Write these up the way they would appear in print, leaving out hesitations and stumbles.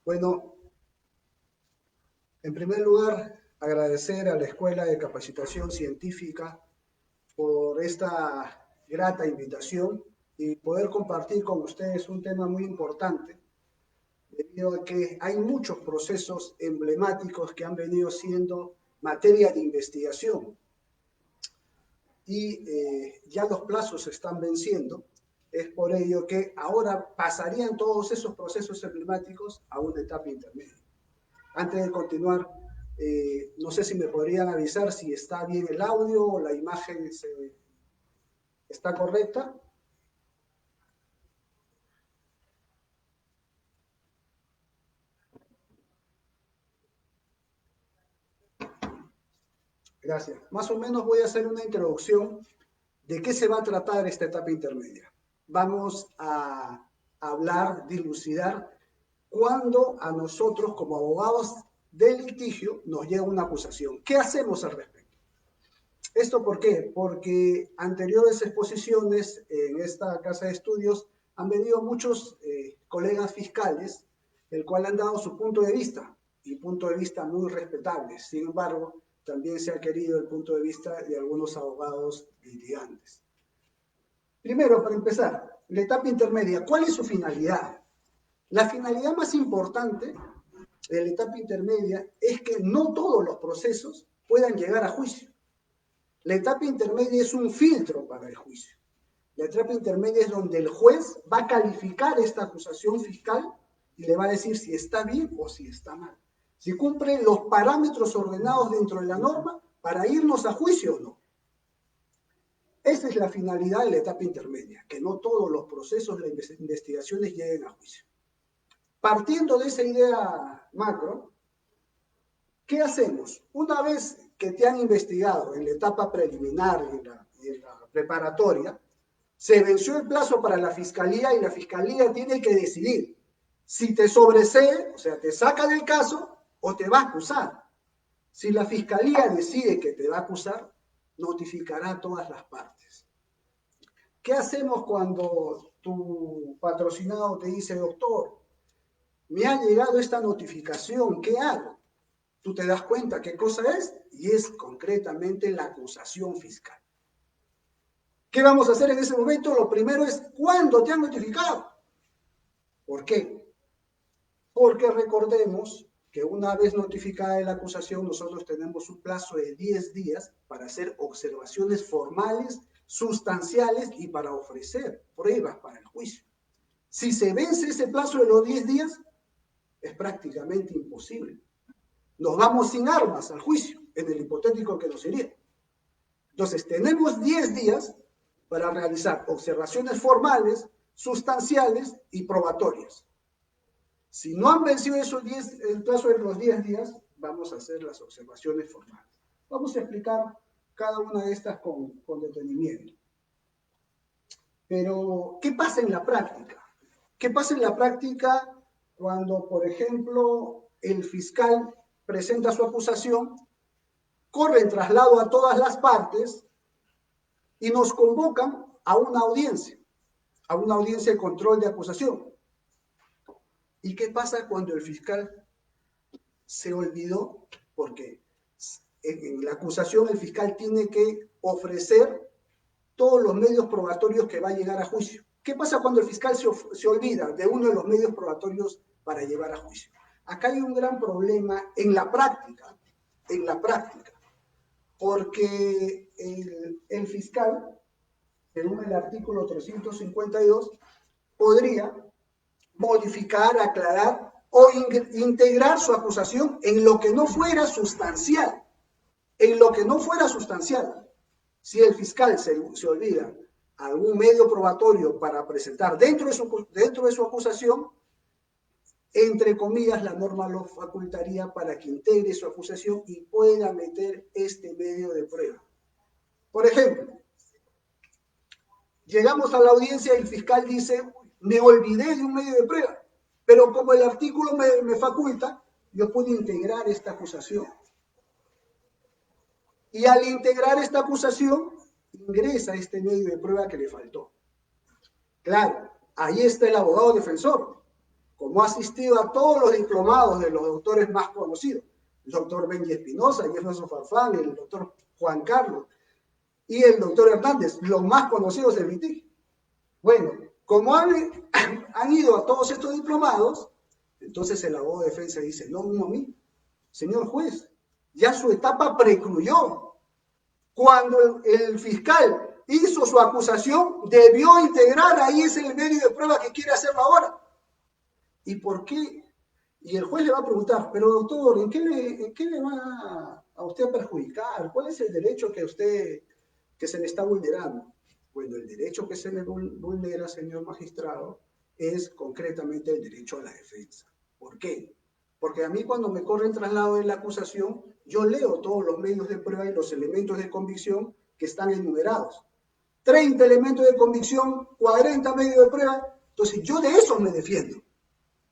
Bueno, en primer lugar, agradecer a la Escuela de Capacitación Científica por esta grata invitación y poder compartir con ustedes un tema muy importante, debido a que hay muchos procesos emblemáticos que han venido siendo materia de investigación y ya los plazos se están venciendo. Es por ello que ahora pasarían todos esos procesos emblemáticos a una etapa intermedia. Antes de continuar, no sé si me podrían avisar si está bien el audio o la imagen está correcta. Gracias. Más o menos voy a hacer una introducción de qué se va a tratar esta etapa intermedia. Vamos a hablar, dilucidar, cuándo a nosotros como abogados del litigio nos llega una acusación. ¿Qué hacemos al respecto? ¿Esto por qué? Porque anteriores exposiciones en esta casa de estudios han venido muchos colegas fiscales, el cual han dado su punto de vista, y punto de vista muy respetable. Sin embargo, también se ha querido el punto de vista de algunos abogados litigantes. Primero, para empezar, la etapa intermedia, ¿cuál es su finalidad? La finalidad más importante de la etapa intermedia es que no todos los procesos puedan llegar a juicio. La etapa intermedia es un filtro para el juicio. La etapa intermedia es donde el juez va a calificar esta acusación fiscal y le va a decir si está bien o si está mal. Si cumple los parámetros ordenados dentro de la norma para irnos a juicio o no. Esa es la finalidad de la etapa intermedia, que no todos los procesos de investigaciones lleguen a juicio. Partiendo de esa idea macro, ¿qué hacemos? Una vez que te han investigado en la etapa preliminar y en la preparatoria, se venció el plazo para la fiscalía y la fiscalía tiene que decidir si te sobresee, o sea, te saca del caso o te va a acusar. Si la fiscalía decide que te va a acusar, notificará a todas las partes. ¿Qué hacemos cuando tu patrocinado te dice, doctor, me ha llegado esta notificación, ¿qué hago? Tú te das cuenta qué cosa es y es concretamente la acusación fiscal. ¿Qué vamos a hacer en ese momento? Lo primero es, ¿cuándo te han notificado? ¿Por qué? Porque recordemos que una vez notificada la acusación, nosotros tenemos un plazo de 10 días para hacer observaciones formales, sustanciales y para ofrecer pruebas para el juicio. Si se vence ese plazo de los 10 días, es prácticamente imposible. Nos vamos sin armas al juicio, en el hipotético que nos iría. Entonces, tenemos 10 días para realizar observaciones formales, sustanciales y probatorias. Si no han vencido el plazo de los 10 días, vamos a hacer las observaciones formales. Vamos a explicar cada una de estas con detenimiento. Pero, ¿qué pasa en la práctica? ¿Qué pasa en la práctica cuando, por ejemplo, el fiscal presenta su acusación, corre en traslado a todas las partes y nos convocan a una audiencia de control de acusación? ¿Y qué pasa cuando el fiscal se olvidó? Porque en la acusación el fiscal tiene que ofrecer todos los medios probatorios que va a llegar a juicio. ¿Qué pasa cuando el fiscal se olvida de uno de los medios probatorios para llevar a juicio? Acá hay un gran problema en la práctica, porque el fiscal, según el artículo 352, podría modificar, aclarar o integrar su acusación en lo que no fuera sustancial. En lo que no fuera sustancial. Si el fiscal se olvida algún medio probatorio para presentar dentro de su acusación, entre comillas, la norma lo facultaría para que integre su acusación y pueda meter este medio de prueba. Por ejemplo, llegamos a la audiencia y el fiscal dice, me olvidé de un medio de prueba, pero como el artículo me faculta, yo puedo integrar esta acusación. Y al integrar esta acusación, ingresa este medio de prueba que le faltó. Claro, ahí está el abogado defensor, como ha asistido a todos los diplomados de los doctores más conocidos, el doctor Benji Espinosa, Jefferson Farfán, el doctor Juan Carlos y el doctor Hernández, los más conocidos del MITIC. Bueno, como han ido a todos estos diplomados, entonces el abogado de defensa dice, no, a mí, señor juez, ya su etapa precluyó. Cuando el fiscal hizo su acusación, debió integrar ahí ese medio de prueba que quiere hacerlo ahora. ¿Y por qué? Y el juez le va a preguntar, pero doctor, ¿en qué le va a usted a perjudicar? ¿Cuál es el derecho que se le está vulnerando? Bueno, el derecho que se le vulnera, señor magistrado, es concretamente el derecho a la defensa. ¿Por qué? Porque a mí cuando me corren traslado de la acusación, yo leo todos los medios de prueba y los elementos de convicción que están enumerados. 30 elementos de convicción, 40 medios de prueba. Entonces yo de eso me defiendo.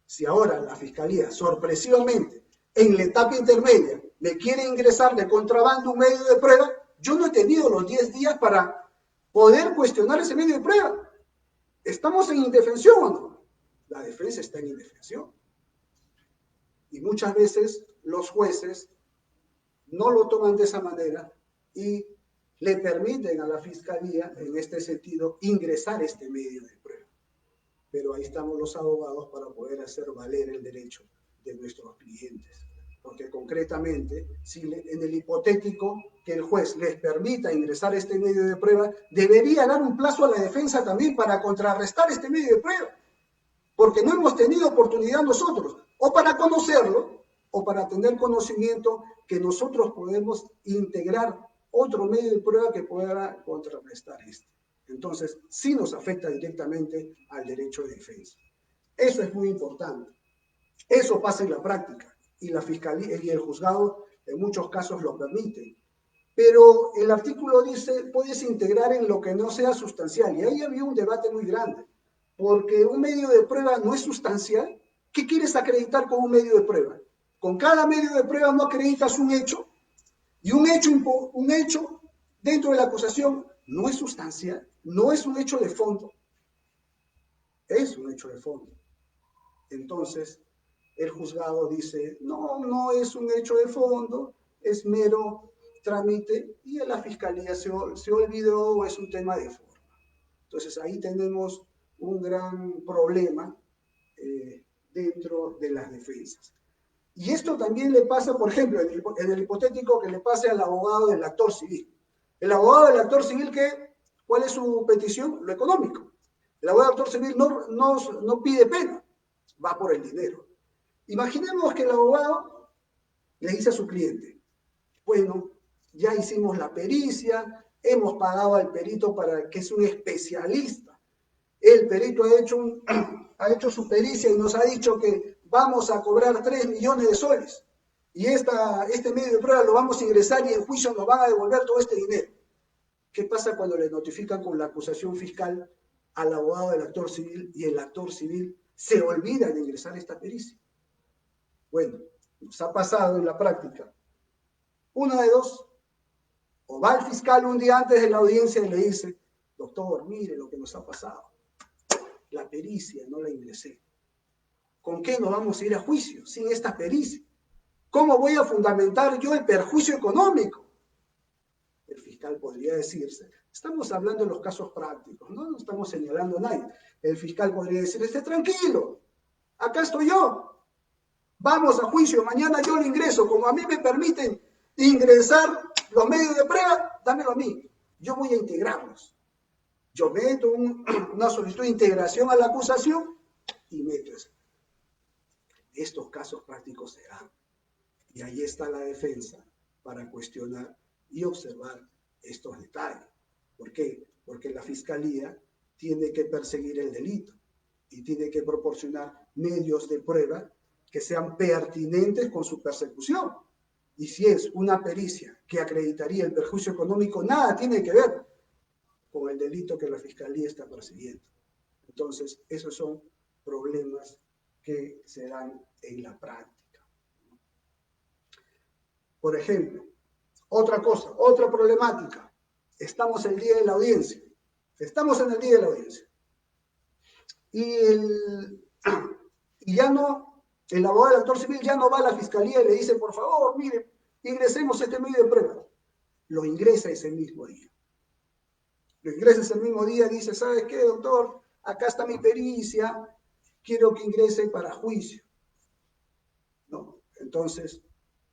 Si ahora la Fiscalía, sorpresivamente, en la etapa intermedia, me quiere ingresar de contrabando un medio de prueba, yo no he tenido los 10 días para poder cuestionar ese medio de prueba. ¿Estamos en indefensión o no? La defensa está en indefensión. Y muchas veces los jueces no lo toman de esa manera y le permiten a la Fiscalía, en este sentido, ingresar este medio de prueba. Pero ahí estamos los abogados para poder hacer valer el derecho de nuestros clientes. Porque concretamente, si en el hipotético que el juez les permita ingresar este medio de prueba, debería dar un plazo a la defensa también para contrarrestar este medio de prueba. Porque no hemos tenido oportunidad nosotros, o para conocerlo, o para tener conocimiento que nosotros podemos integrar otro medio de prueba que pueda contrarrestar este. Entonces, sí nos afecta directamente al derecho de defensa. Eso es muy importante. Eso pasa en la práctica y la Fiscalía y el juzgado en muchos casos lo permiten. Pero el artículo dice, puedes integrar en lo que no sea sustancial. Y ahí había un debate muy grande, porque un medio de prueba no es sustancial. ¿Qué quieres acreditar con un medio de prueba? Con cada medio de prueba no acreditas un hecho, y un hecho dentro de la acusación no es sustancial, no es un hecho de fondo, es un hecho de fondo. Entonces, el juzgado dice, no es un hecho de fondo, es mero trámite, y la Fiscalía se olvidó o es un tema de forma. Entonces, ahí tenemos un gran problema dentro de las defensas. Y esto también le pasa, por ejemplo, en el hipotético que le pase al abogado del actor civil. El abogado del actor civil, ¿cuál es su petición? Lo económico. El abogado del actor civil no pide pena, va por el dinero. Imaginemos que el abogado le dice a su cliente, bueno, ya hicimos la pericia, hemos pagado al perito que es un especialista. El perito ha hecho su pericia y nos ha dicho que vamos a cobrar 3 millones de soles. Y este medio de prueba lo vamos a ingresar y en juicio nos van a devolver todo este dinero. ¿Qué pasa cuando le notifican con la acusación fiscal al abogado del actor civil y el actor civil se olvida de ingresar esta pericia? Bueno, nos ha pasado en la práctica. Una de dos, o va el fiscal un día antes de la audiencia y le dice, doctor, mire lo que nos ha pasado. La pericia no la ingresé. ¿Con qué nos vamos a ir a juicio sin esta pericia? ¿Cómo voy a fundamentar yo el perjuicio económico? El fiscal podría decirse, estamos hablando de los casos prácticos, no estamos señalando a nadie. El fiscal podría decir, esté tranquilo, acá estoy yo. Vamos a juicio, mañana yo lo ingreso. Como a mí me permiten ingresar los medios de prueba, dámelo a mí. Yo voy a integrarlos. Yo meto una solicitud de integración a la acusación y meto eso. Estos casos prácticos se dan. Y ahí está la defensa para cuestionar y observar estos detalles. ¿Por qué? Porque la Fiscalía tiene que perseguir el delito y tiene que proporcionar medios de prueba que sean pertinentes con su persecución. Y si es una pericia que acreditaría el perjuicio económico, nada tiene que ver con el delito que la Fiscalía está persiguiendo. Entonces, esos son problemas que se dan en la práctica. Por ejemplo, otra cosa, otra problemática. Estamos el día de la audiencia. Y y ya no, el abogado del actor civil ya no va a la fiscalía y le dice, por favor, mire, ingresemos este medio de prueba. Lo ingresa ese mismo día. Lo ingresa ese mismo día y dice, ¿sabes qué, doctor? Acá está mi pericia, quiero que ingrese para juicio. ¿No? Entonces,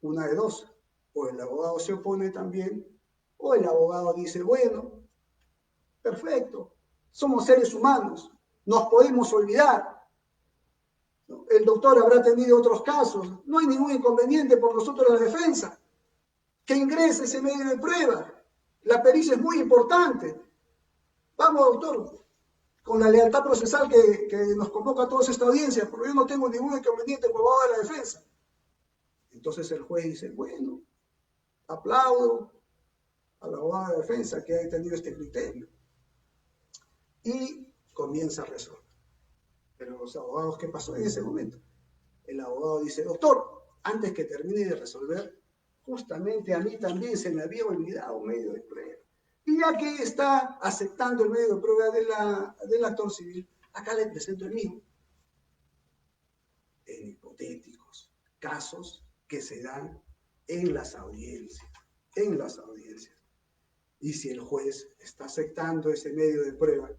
una de dos, o el abogado se opone también, o el abogado dice, bueno, perfecto, somos seres humanos, nos podemos olvidar. ¿No? El doctor habrá tenido otros casos, no hay ningún inconveniente por nosotros la defensa. Que ingrese ese medio de prueba. La pericia es muy importante. Vamos, doctor, con la lealtad procesal que nos convoca a toda esta audiencia, porque yo no tengo ningún inconveniente con el abogado de la defensa. Entonces el juez dice, bueno, aplaudo al abogado de la defensa que haya tenido este criterio. Y comienza a resolver. Pero los abogados, ¿qué pasó en ese momento? El abogado dice, doctor, antes que termine de resolver, justamente a mí también se me había olvidado un medio de prueba. Y ya que está aceptando el medio de prueba del actor civil, acá le presento el mío. En hipotéticos casos que se dan en las audiencias. En las audiencias. Y si el juez está aceptando ese medio de prueba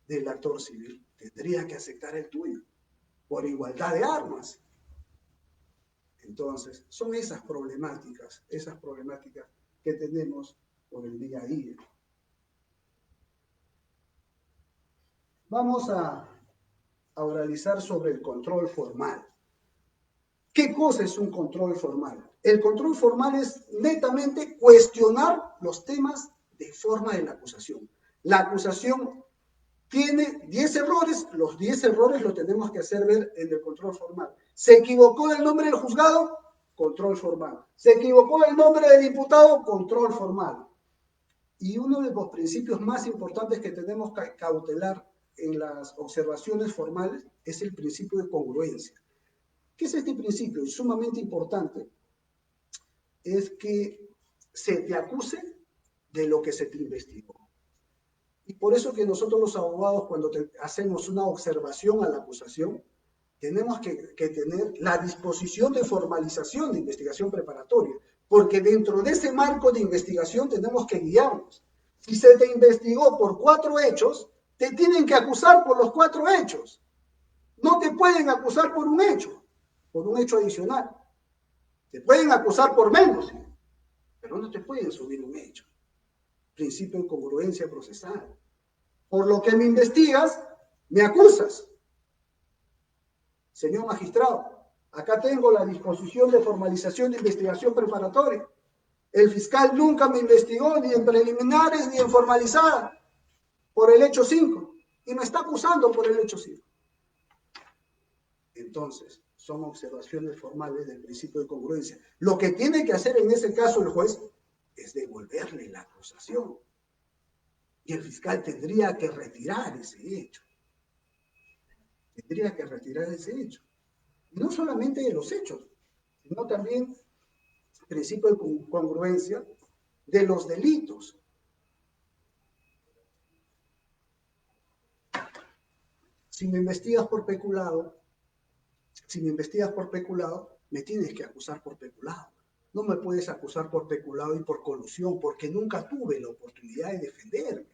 del actor civil, tendría que aceptar el tuyo, por igualdad de armas. Entonces, son esas problemáticas que tenemos por el día a día. Vamos a oralizar sobre el control formal. ¿Qué cosa es un control formal? El control formal es netamente cuestionar los temas de forma de la acusación. La acusación tiene 10 errores, los 10 errores lo tenemos que hacer ver en el control formal. ¿Se equivocó el nombre del juzgado? Control formal. ¿Se equivocó el nombre del imputado? Control formal. Y uno de los principios más importantes que tenemos que cautelar en las observaciones formales es el principio de congruencia. ¿Qué es este principio? Es sumamente importante. Es que se te acuse de lo que se te investigó. Y por eso que nosotros los abogados, cuando hacemos una observación a la acusación, tenemos que tener la disposición de formalización de investigación preparatoria, porque dentro de ese marco de investigación tenemos que guiarnos. Si se te investigó por 4 hechos, te tienen que acusar por los 4 hechos. No te pueden acusar por un hecho adicional. Te pueden acusar por menos, pero no te pueden subir un hecho. Principio de congruencia procesal. Por lo que me investigas, me acusas. Señor magistrado, acá tengo la disposición de formalización de investigación preparatoria. El fiscal nunca me investigó ni en preliminares ni en formalizada por el hecho 5 y me está acusando por el hecho 5. Entonces, son observaciones formales del principio de congruencia. Lo que tiene que hacer en ese caso el juez es devolverle la acusación. Y el fiscal tendría que retirar ese hecho. Tendría que retirar ese hecho. Y no solamente de los hechos, sino también el principio de congruencia de los delitos. Si me investigas por peculado, me tienes que acusar por peculado. No me puedes acusar por peculado y por colusión, porque nunca tuve la oportunidad de defenderme.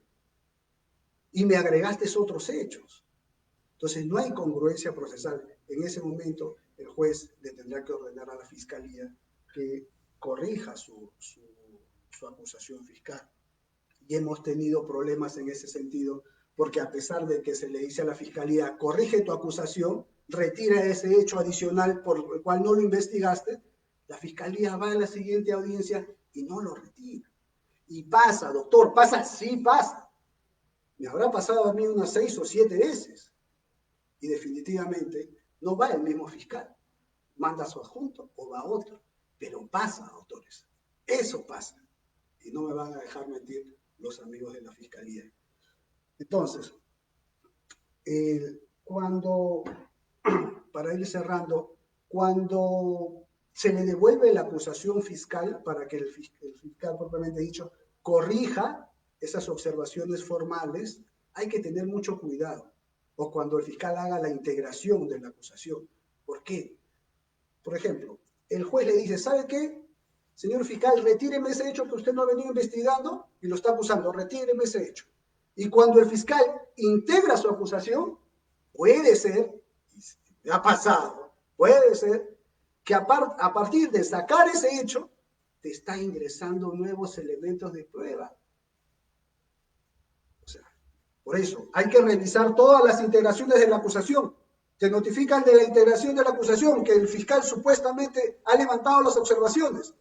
Y me agregaste otros hechos. Entonces, no hay congruencia procesal. En ese momento, el juez le tendrá que ordenar a la fiscalía que corrija su acusación fiscal. Y hemos tenido problemas en ese sentido, porque a pesar de que se le dice a la fiscalía, corrige tu acusación, retira ese hecho adicional por el cual no lo investigaste, la fiscalía va a la siguiente audiencia y no lo retira. Y pasa, doctor, pasa, sí pasa. Me habrá pasado a mí unas 6 o 7 veces. Y definitivamente no va el mismo fiscal. Manda a su adjunto o va a otro. Pero pasa, doctores. Eso pasa. Y no me van a dejar mentir los amigos de la fiscalía. Entonces, para ir cerrando, cuando se le devuelve la acusación fiscal para que el fiscal propiamente dicho corrija esas observaciones formales, hay que tener mucho cuidado. O cuando el fiscal haga la integración de la acusación. ¿Por qué? Por ejemplo, el juez le dice, ¿sabe qué? Señor fiscal, retíreme ese hecho que usted no ha venido investigando y lo está acusando, retíreme ese hecho. Y cuando el fiscal integra su acusación, puede ser, y ha pasado, puede ser que a partir de sacar ese hecho, te está ingresando nuevos elementos de prueba. O sea, por eso hay que revisar todas las integraciones de la acusación. Te notifican de la integración de la acusación, que el fiscal supuestamente ha levantado las observaciones.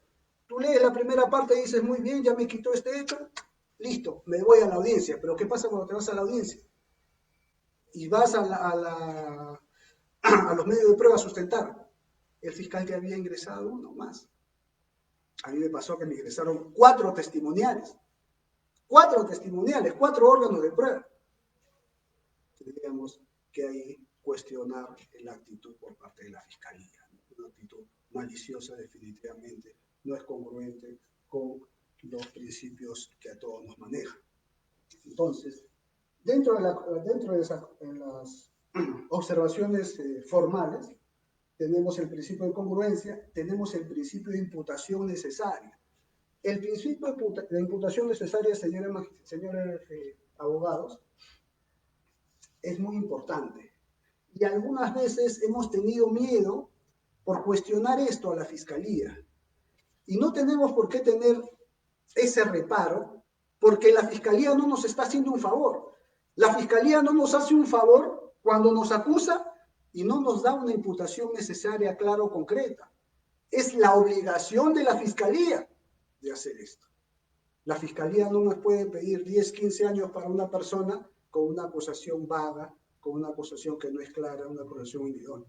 Tú lees la primera parte y dices, muy bien, ya me quitó este hecho, listo, me voy a la audiencia. Pero ¿qué pasa cuando te vas a la audiencia? Y vas a los medios de prueba a sustentar. El fiscal te había ingresado uno más. A mí me pasó que me ingresaron 4 testimoniales. 4 órganos de prueba. Tendríamos que ahí cuestionar la actitud por parte de la fiscalía. Una actitud maliciosa definitivamente no es congruente con los principios que a todos nos manejan. Entonces, dentro de las observaciones formales, tenemos el principio de congruencia, tenemos el principio de imputación necesaria. El principio de imputación necesaria, señores abogados, es muy importante. Y algunas veces hemos tenido miedo por cuestionar esto a la fiscalía. Y no tenemos por qué tener ese reparo, porque la fiscalía no nos está haciendo un favor. La fiscalía no nos hace un favor cuando nos acusa y no nos da una imputación necesaria, clara o concreta. Es la obligación de la fiscalía de hacer esto. La fiscalía no nos puede pedir 10, 15 años para una persona con una acusación vaga, con una acusación que no es clara, una acusación idónea.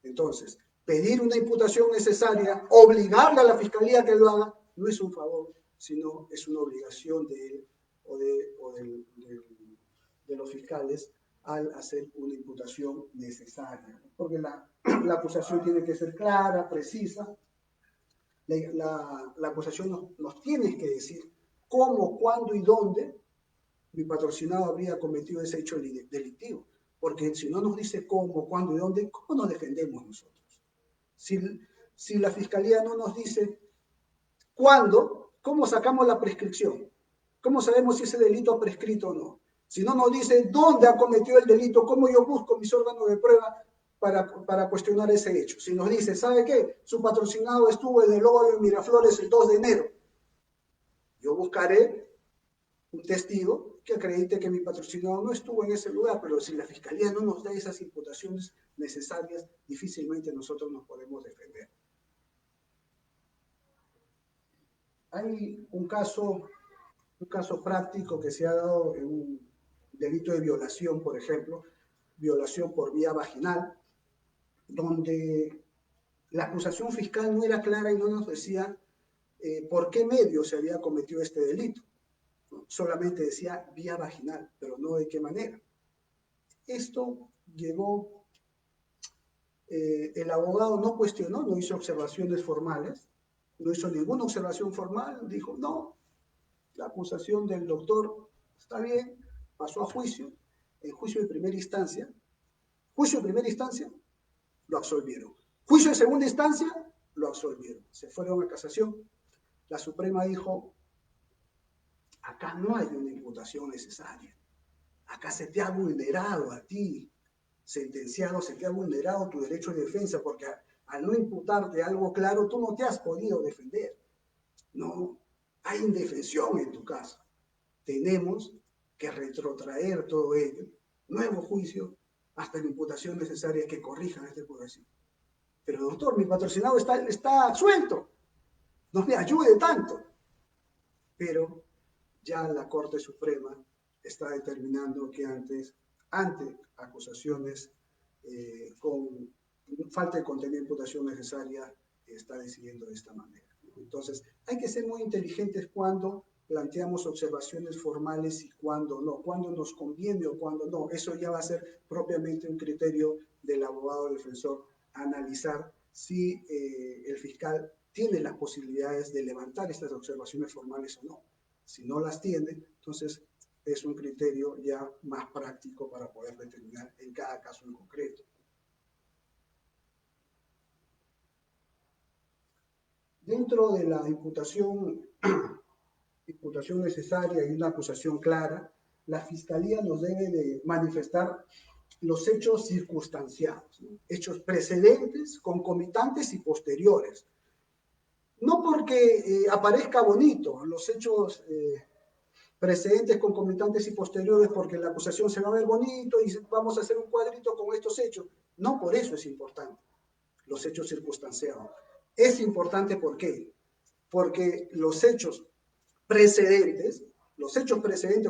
Entonces, pedir una imputación necesaria, obligarle a la fiscalía que lo haga, no es un favor, sino es una obligación de él o de los fiscales al hacer una imputación necesaria. Porque la acusación tiene que ser clara, precisa. La acusación nos tiene que decir cómo, cuándo y dónde mi patrocinado habría cometido ese hecho delictivo. Porque si no nos dice cómo, cuándo y dónde, ¿cómo nos defendemos nosotros? Si la fiscalía no nos dice cuándo, ¿cómo sacamos la prescripción? ¿Cómo sabemos si ese delito ha prescrito o no? Si no nos dice dónde ha cometido el delito, ¿cómo yo busco mis órganos de prueba para cuestionar ese hecho? Si nos dice, ¿sabe qué? Su patrocinado estuvo en el Óvalo de Miraflores el 2 de enero. Yo buscaré un testigo que acredite que mi patrocinado no estuvo en ese lugar, pero si la fiscalía no nos da esas imputaciones necesarias, difícilmente nosotros nos podemos defender. Hay un caso práctico que se ha dado en un delito de violación, por ejemplo, violación por vía vaginal, donde la acusación fiscal no era clara y no nos decía por qué medio se había cometido este delito. Solamente decía vía vaginal, pero no de qué manera. Esto llegó, el abogado no cuestionó, no hizo observaciones formales, no hizo ninguna observación formal, dijo, no, la acusación del doctor está bien, pasó a juicio, en juicio de primera instancia, lo absolvieron. Juicio de segunda instancia, lo absolvieron. Se fueron a casación. La Suprema dijo, acá no hay una imputación necesaria. Acá se te ha vulnerado a ti, sentenciado, se te ha vulnerado tu derecho de defensa, porque al no imputarte algo claro, tú no te has podido defender. No, hay indefensión en tu caso. Tenemos que retrotraer todo ello, nuevo juicio, hasta la imputación necesaria que corrijan esta imputación. Pero doctor, mi patrocinado está suelto, no me ayude tanto. Pero ya la Corte Suprema está determinando que ante acusaciones con falta de contenido de imputación necesaria, está decidiendo de esta manera. Entonces, hay que ser muy inteligentes cuando planteamos observaciones formales y cuando no, cuando nos conviene o cuando no. Eso ya va a ser propiamente un criterio del abogado defensor, analizar si el fiscal tiene las posibilidades de levantar estas observaciones formales o no. Si no las tiene, entonces es un criterio ya más práctico para poder determinar en cada caso en concreto. Dentro de la imputación necesaria y una acusación clara, la Fiscalía nos debe de manifestar los hechos circunstanciados, ¿no? Hechos precedentes, concomitantes y posteriores. No porque aparezca bonito los hechos precedentes, concomitantes y posteriores, porque la acusación se va a ver bonito y vamos a hacer un cuadrito con estos hechos. No por eso es importante los hechos circunstanciados. Es importante, ¿por qué? Porque los hechos precedentes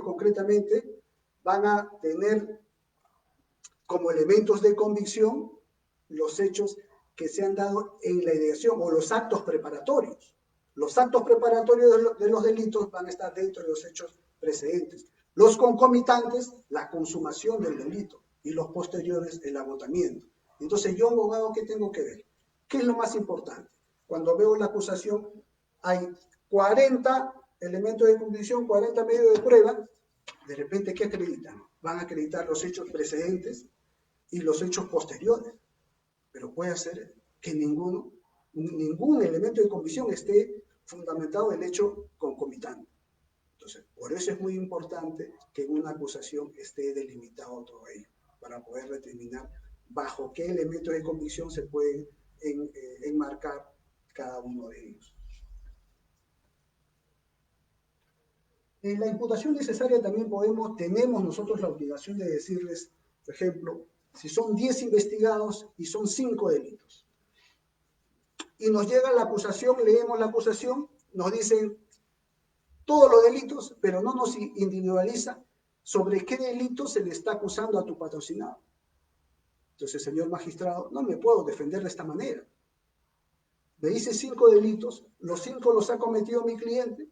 concretamente, van a tener como elementos de convicción los hechos que se han dado en la ideación o los actos preparatorios. Los actos preparatorios de los delitos van a estar dentro de los hechos precedentes. Los concomitantes, la consumación del delito, y los posteriores, el agotamiento. Entonces, yo, abogado, ¿qué tengo que ver? ¿Qué es lo más importante? Cuando veo la acusación, hay 40 elementos de convicción, 40 medios de prueba. De repente, ¿qué acreditan? Van a acreditar los hechos precedentes y los hechos posteriores. Pero puede ser que ningún elemento de convicción esté fundamentado en el hecho concomitante. Entonces, por eso es muy importante que en una acusación esté delimitado todo ello, para poder determinar bajo qué elementos de convicción se pueden enmarcar cada uno de ellos. En la imputación necesaria también tenemos nosotros la obligación de decirles, por ejemplo, si son 10 investigados y son 5 delitos. Y nos llega la acusación, leemos la acusación, nos dicen todos los delitos, pero no nos individualiza sobre qué delito se le está acusando a tu patrocinado. Entonces, señor magistrado, no me puedo defender de esta manera. Me dice 5 delitos, los 5 los ha cometido mi cliente,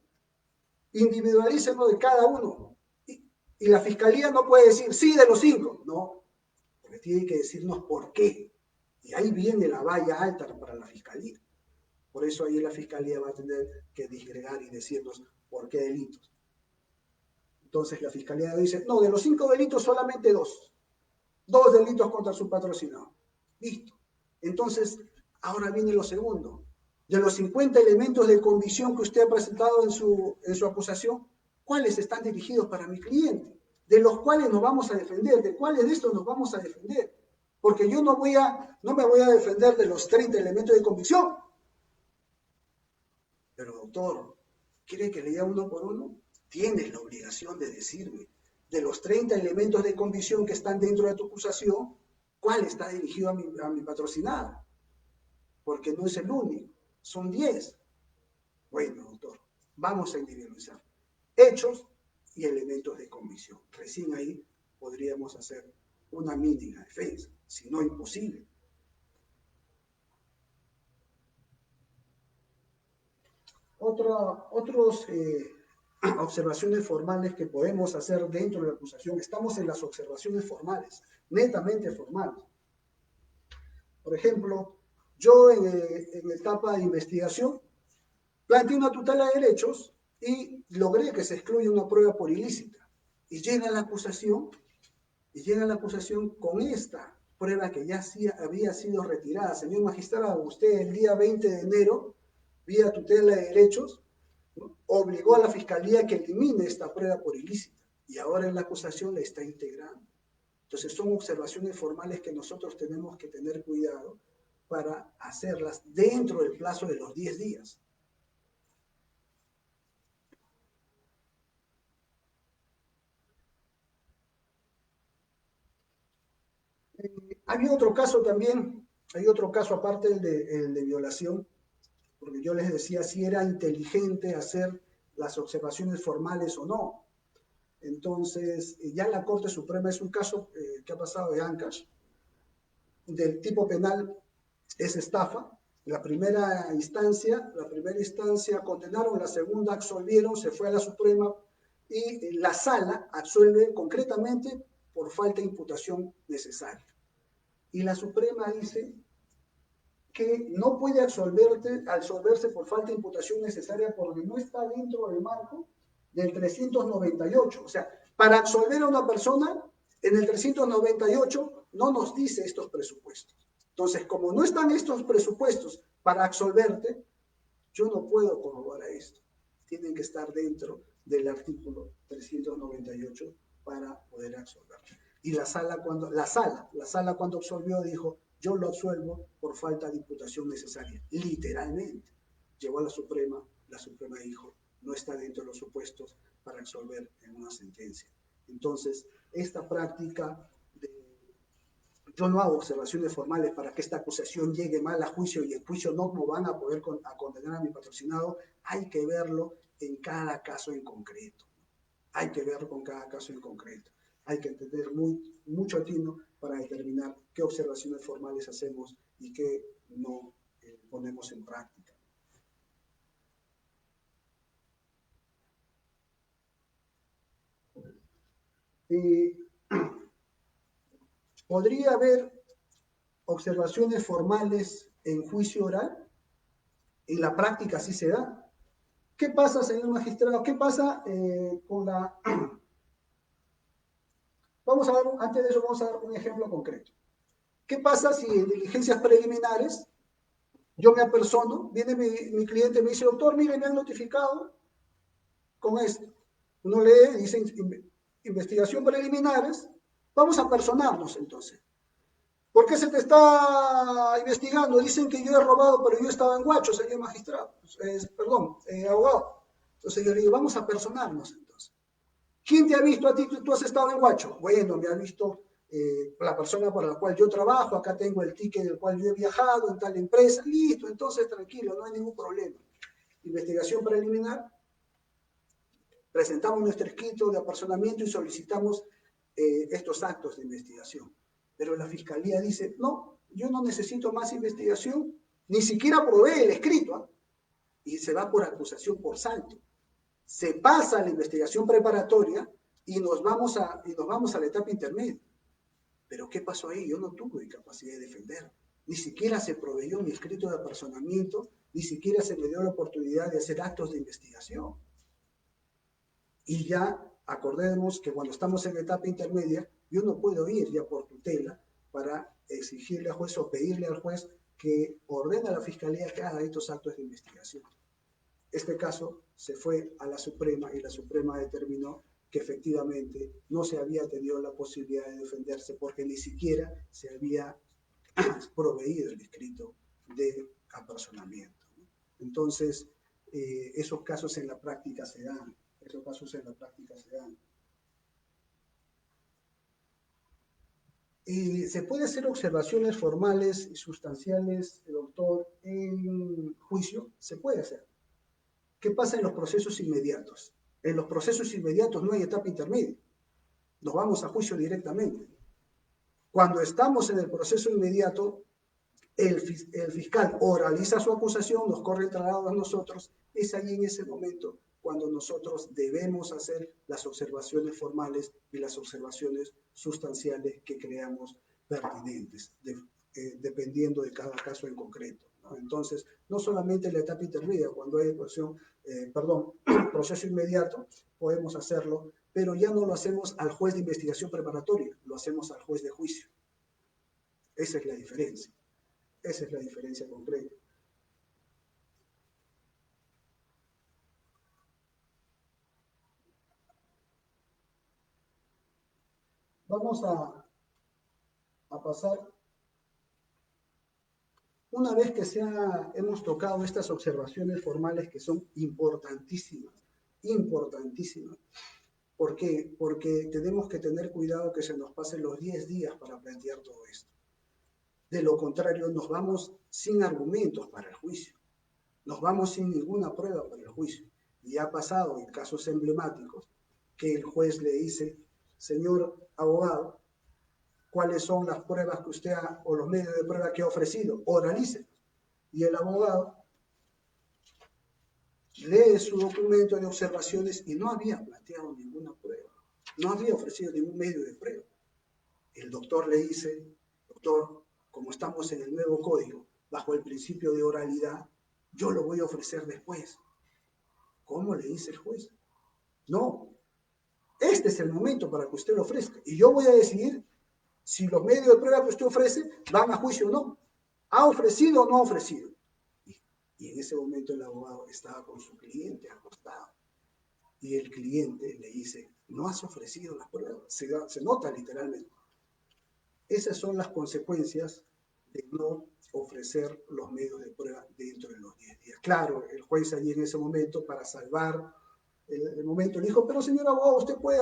individualícenlo de cada uno. Y la fiscalía no puede decir, sí, de los 5. No, porque tiene que decirnos por qué. Y ahí viene la valla alta para la fiscalía. Por eso ahí la fiscalía va a tener que disgregar y decirnos por qué delitos. Entonces la fiscalía dice, no, de los 5 delitos solamente 2. 2 delitos contra su patrocinado. Listo. Entonces, ahora viene lo segundo. De los 50 elementos de convicción que usted ha presentado en su acusación, ¿cuáles están dirigidos para mi cliente? De los cuales nos vamos a defender, ¿de cuáles de estos nos vamos a defender? Porque yo no me voy a defender de los 30 elementos de convicción. Pero, doctor, ¿quiere que lea uno por uno? Tienes la obligación de decirme, de los 30 elementos de convicción que están dentro de tu acusación, ¿cuál está dirigido a mi patrocinado? Porque no es el único, son 10. Bueno, doctor, vamos a individualizar hechos y elementos de convicción. Recién ahí podríamos hacer una mínima defensa, si no imposible. Otros observaciones formales que podemos hacer dentro de la acusación. Estamos en las observaciones formales, netamente formales. Por ejemplo, yo en etapa de investigación planteé una tutela de derechos y logré que se excluya una prueba por ilícita. Y llega la acusación con esta prueba que ya había sido retirada. Señor magistrado, usted el día 20 de enero, vía tutela de derechos, ¿no?, obligó a la fiscalía que elimine esta prueba por ilícita y ahora en la acusación la está integrando. Entonces son observaciones formales que nosotros tenemos que tener cuidado para hacerlas dentro del plazo de los 10 días. Hay otro caso también, hay otro caso aparte el de violación, porque yo les decía si era inteligente hacer las observaciones formales o no. Entonces, ya la Corte Suprema es un caso que ha pasado de Ancash, del tipo penal es estafa. La primera instancia condenaron, la segunda absolvieron, se fue a la Suprema y la sala absuelve concretamente por falta de imputación necesaria. Y la Suprema dice que no puede absolverse por falta de imputación necesaria porque no está dentro del marco del 398. O sea, para absolver a una persona, en el 398 no nos dice estos presupuestos. Entonces, como no están estos presupuestos para absolverte, Yo no puedo corroborar esto. Tienen que estar dentro del artículo 398 para poder absolver. Y la sala cuando absolvió dijo, yo lo absuelvo por falta de imputación necesaria. Literalmente. Llegó a la Suprema dijo, no está dentro de los supuestos para absolver en una sentencia. Entonces, esta práctica yo no hago observaciones formales para que esta acusación llegue mal a juicio y en juicio no van a poder condenar a mi patrocinado. Hay que verlo en cada caso en concreto. Hay que verlo con cada caso en concreto. Hay que entender mucho atino para determinar qué observaciones formales hacemos y qué no ponemos en práctica. ¿Podría haber observaciones formales en juicio oral? En la práctica sí se da. ¿Qué pasa, señor magistrado? ¿Qué pasa con la... Vamos a ver, antes de eso vamos a dar un ejemplo concreto. ¿Qué pasa si en diligencias preliminares yo me apersono, viene mi cliente y me dice, doctor, mire, me han notificado con esto? Uno lee, dice investigación preliminares, vamos a personarnos entonces. ¿Por qué se te está investigando? Dicen que yo he robado, pero yo estaba en Huacho, señor magistrado, abogado. Entonces yo le digo, vamos a personarnos entonces. ¿Quién te ha visto a ti que tú has estado en Huacho? Bueno, me ha visto la persona para la cual yo trabajo, acá tengo el ticket del cual yo he viajado en tal empresa, listo, entonces tranquilo, no hay ningún problema. Investigación preliminar, presentamos nuestro escrito de apersonamiento y solicitamos estos actos de investigación. Pero la fiscalía dice, no, yo no necesito más investigación, ni siquiera provee el escrito, ¿eh? Y se va por acusación por salto. Se pasa a la investigación preparatoria y nos vamos a la etapa intermedia. Pero ¿qué pasó ahí? Yo no tuve capacidad de defender. Ni siquiera se proveyó mi escrito de apersonamiento, ni siquiera se me dio la oportunidad de hacer actos de investigación. Y ya acordemos que cuando estamos en la etapa intermedia, yo no puedo ir ya por tutela para exigirle al juez o pedirle al juez que ordene a la fiscalía que haga estos actos de investigación. Este caso se fue a la Suprema y la Suprema determinó que efectivamente no se había tenido la posibilidad de defenderse porque ni siquiera se había proveído el escrito de apersonamiento. Entonces, esos casos en la práctica se dan. Esos casos en la práctica se dan. ¿Se puede hacer observaciones formales y sustanciales, doctor, en juicio? Se puede hacer. ¿Qué pasa en los procesos inmediatos? En los procesos inmediatos no hay etapa intermedia. Nos vamos a juicio directamente. Cuando estamos en el proceso inmediato, el fiscal oraliza su acusación, nos corre el traslado a nosotros. Es ahí en ese momento cuando nosotros debemos hacer las observaciones formales y las observaciones sustanciales que creamos pertinentes, dependiendo de cada caso en concreto, ¿no? Entonces, no solamente en la etapa intermedia, cuando hay proceso inmediato, podemos hacerlo, pero ya no lo hacemos al juez de investigación preparatoria, lo hacemos al juez de juicio. Esa es la diferencia. Esa es la diferencia concreta. Vamos a pasar, una vez que hemos tocado estas observaciones formales que son importantísimas, importantísimas. ¿Por qué? Porque tenemos que tener cuidado que se nos pasen los 10 días para plantear todo esto. De lo contrario, nos vamos sin argumentos para el juicio. Nos vamos sin ninguna prueba para el juicio. Y ha pasado en casos emblemáticos que el juez le dice, señor abogado, ¿cuáles son las pruebas que usted o los medios de prueba que ha ofrecido? Oralice. Y el abogado lee su documento de observaciones y no había planteado ninguna prueba. No había ofrecido ningún medio de prueba. El doctor le dice, doctor, como estamos en el nuevo código, bajo el principio de oralidad, yo lo voy a ofrecer después. ¿Cómo le dice el juez? No, este es el momento para que usted lo ofrezca. Y yo voy a decidir si los medios de prueba que usted ofrece van a juicio o no. ¿Ha ofrecido o no ha ofrecido? Y en ese momento el abogado estaba con su cliente acostado. Y el cliente le dice, no has ofrecido las pruebas. Se nota literalmente. Esas son las consecuencias de no ofrecer los medios de prueba dentro de los 10 días. Claro, el juez allí en ese momento, para salvar el momento, le dijo, pero señor abogado, usted puede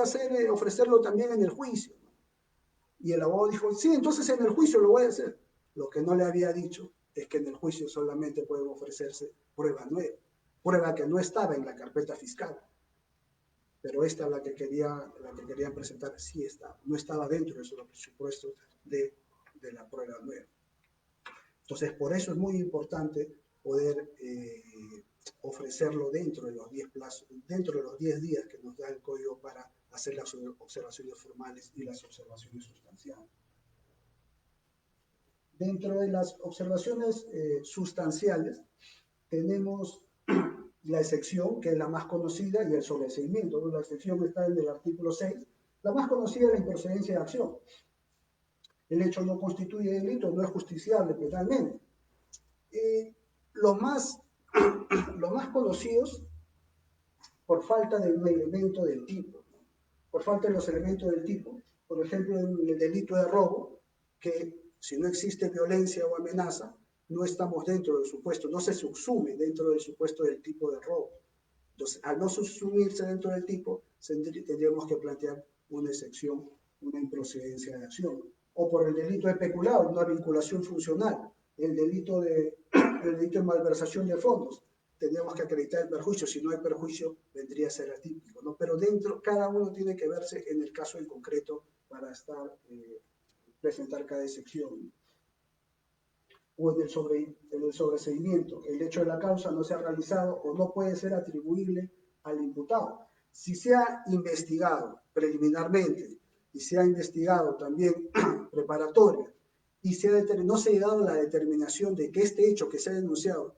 ofrecerlo también en el juicio. Y el abogado dijo, sí, entonces en el juicio lo voy a hacer. Lo que no le había dicho es que en el juicio solamente pueden ofrecerse prueba nueva, prueba que no estaba en la carpeta fiscal. Pero esta, la que querían presentar, sí estaba, no estaba dentro de su presupuesto de la prueba nueva. Entonces, por eso es muy importante poder ofrecerlo dentro de los 10 plazos, dentro de los 10 días que nos da el código para hacer las observaciones formales y las observaciones sustanciales. Dentro de las observaciones sustanciales tenemos la excepción, que es la más conocida, y el sobreseimiento. La excepción está en el artículo 6. La más conocida es la improcedencia de acción. El hecho no constituye delito, no es justiciable penalmente. Los más conocidos, por falta de un elemento del tipo, ¿no? Por falta de los elementos del tipo, por ejemplo, en el delito de robo, que si no existe violencia o amenaza, no estamos dentro del supuesto, no se subsume dentro del supuesto del tipo de robo. Entonces, al no subsumirse dentro del tipo, tendríamos que plantear una excepción, una improcedencia de acción. O por el delito de peculado, una vinculación funcional. El delito de malversación de fondos, tendríamos que acreditar el perjuicio. Si no hay perjuicio, vendría a ser atípico, ¿no? Pero dentro, cada uno tiene que verse en el caso en concreto para presentar cada excepción. O en el sobreseimiento, el hecho de la causa no se ha realizado o no puede ser atribuible al imputado. Si se ha investigado preliminarmente y se ha investigado también preparatoria y no se ha llegado a la determinación de que este hecho que se ha denunciado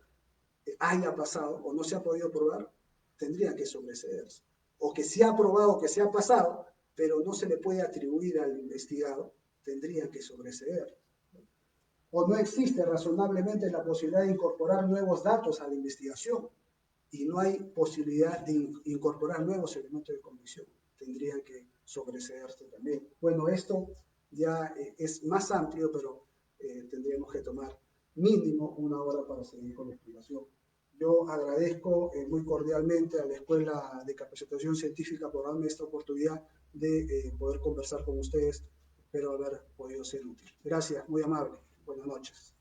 haya pasado o no se ha podido probar, tendría que sobreseerse. O que se ha probado que se ha pasado, pero no se le puede atribuir al investigado, tendría que sobreseer. O no existe razonablemente la posibilidad de incorporar nuevos datos a la investigación y no hay posibilidad de incorporar nuevos elementos de convicción, tendrían que sobreseerse también. Bueno, esto ya es más amplio, pero tendríamos que tomar mínimo una hora para seguir con la explicación. Yo agradezco muy cordialmente a la Escuela de Capacitación Científica por darme esta oportunidad de poder conversar con ustedes. Espero haber podido ser útil. Gracias, muy amable. Buenas noches.